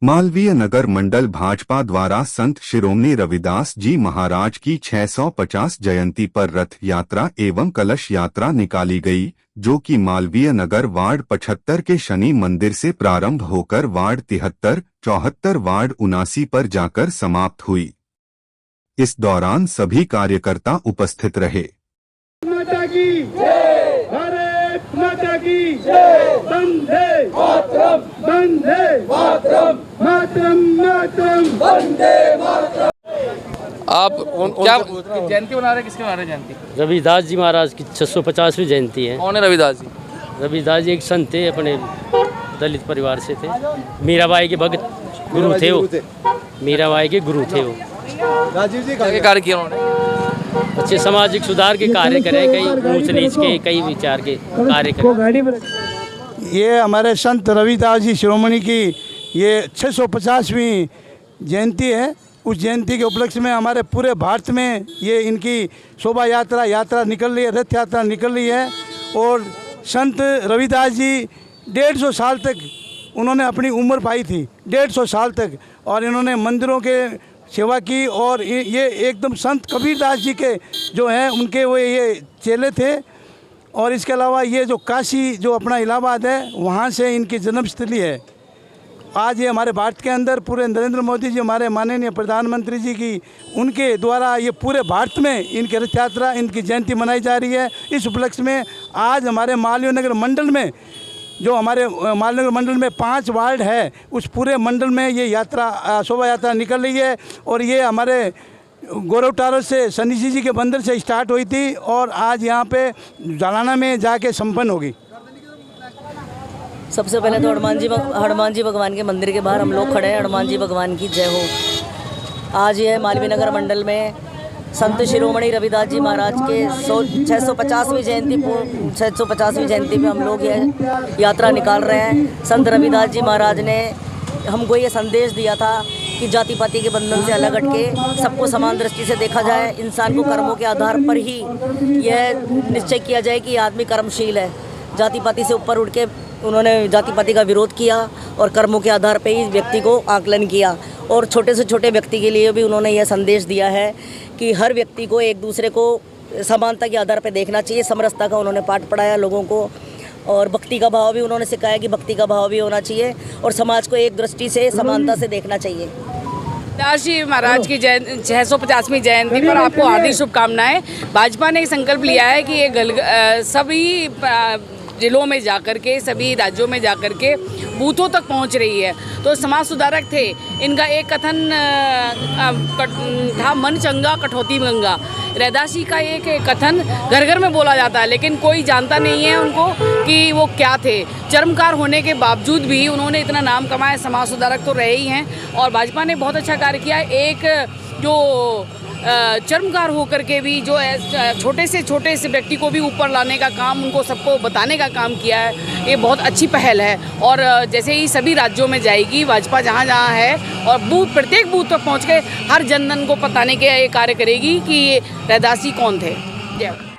मालवीय नगर मंडल भाजपा द्वारा संत शिरोमणि रविदास जी महाराज की 650 जयंती पर रथ यात्रा एवं कलश यात्रा निकाली गई, जो कि मालवीय नगर वार्ड 75 के शनि मंदिर से प्रारंभ होकर वार्ड 73, 74, वार्ड 79 पर जाकर समाप्त हुई। इस दौरान सभी कार्यकर्ता उपस्थित रहे। माता की जय, भारत माता की जय, वंदे मातरम, वंदे मातरम, मातरम मातरम, वंदे मातरम। आप क्या जयंती मना रहे हैं? किसकी मना रहे हैं जयंती? रविदास जी महाराज की 650वीं जयंती है। कौन है रविदास जी? रविदास जी एक संत थे, अपने दलित परिवार से थे। मीराबाई के भक्त गुरु थे वो, मीराबाई के गुरु थे वो। राजीव जी क्या कार्य किया उन्होंने? अच्छे सामाजिक सुधार के कार्य करे, कई ऊंच नीच के, कई विचार के कार्य करे। ये हमारे संत रविदास जी शिरोमणि की ये 650वीं जयंती है। उस जयंती के उपलक्ष्य में हमारे पूरे भारत में ये इनकी शोभा यात्रा निकल रही है, रथ यात्रा निकल रही है। और संत रविदास जी 150 साल तक उन्होंने अपनी उम्र पाई थी, 150 साल तक, और इन्होंने मंदिरों के सेवा की। और ये एकदम संत कबीरदास जी के जो हैं उनके वो ये चेले थे। और इसके अलावा ये जो काशी जो अपना इलाहाबाद है, वहाँ से इनकी जन्मस्थली है। आज ये हमारे भारत के अंदर पूरे नरेंद्र मोदी जी हमारे माननीय प्रधानमंत्री जी की उनके द्वारा ये पूरे भारत में इनकी रथ यात्रा, इनकी जयंती मनाई जा रही है। इस उपलक्ष्य में आज हमारे मालवीय नगर मंडल में, जो हमारे मालवीय नगर मंडल में 5 वार्ड है, उस पूरे मंडल में ये यात्रा शोभा यात्रा निकल रही है। और ये हमारे गौरव टावर से शनि जी के मंदिर से स्टार्ट हुई थी और आज यहाँ पे जालाना में जाके संपन्न होगी। सबसे पहले तो हनुमान जी भगवान के मंदिर के बाहर हम लोग खड़े हैं। हनुमान जी भगवान की जय हो। आज ये मालवीय नगर मंडल में संत शिरोमणि रविदास जी महाराज के 650वीं जयंती पे हम लोग ये यात्रा निकाल रहे हैं। संत रविदास जी महाराज ने हमको ये संदेश दिया था कि जाति पाति के बंधन से अलग हटके सबको समान दृष्टि से देखा जाए। इंसान को कर्मों के आधार पर ही यह निश्चय किया जाए कि आदमी कर्मशील है। जाति पाति से ऊपर उठ के उन्होंने जाति पाति का विरोध किया और कर्मों के आधार पर ही व्यक्ति को आकलन किया। और छोटे से छोटे व्यक्ति के लिए भी उन्होंने यह संदेश दिया है कि हर व्यक्ति को एक दूसरे को समानता के आधार पर देखना चाहिए। समरसता का उन्होंने पाठ पढ़ाया लोगों को, और भक्ति का भाव भी उन्होंने सिखाया कि भक्ति का भाव भी होना चाहिए और समाज को एक दृष्टि से समानता से देखना चाहिए। रविदास जी महाराज की 650वीं जयंती पर आपको हार्दिक शुभकामनाएं। भाजपा ने संकल्प लिया है कि ये सभी जिलों में जाकर के, सभी राज्यों में जाकर के बूथों तक पहुंच रही है। तो समाज सुधारक थे। इनका एक कथन था, मन चंगा कठौती गंगा। रविदास जी का एक कथन घर घर में बोला जाता है, लेकिन कोई जानता नहीं है उनको कि वो क्या थे। चर्मकार होने के बावजूद भी उन्होंने इतना नाम कमाया। समाज सुधारक तो रहे ही हैं और भाजपा ने बहुत अच्छा कार्य किया। एक जो चर्मकार होकर के भी जो छोटे से व्यक्ति को भी ऊपर लाने का काम, उनको सबको बताने का काम किया है, ये बहुत अच्छी पहल है। और जैसे ही सभी राज्यों में जाएगी भाजपा जहाँ जहाँ है, और प्रत्येक बूथ तक पहुँच के हर जन को बताने के ये कार्य करेगी कि रविदास जी कौन थे। जय।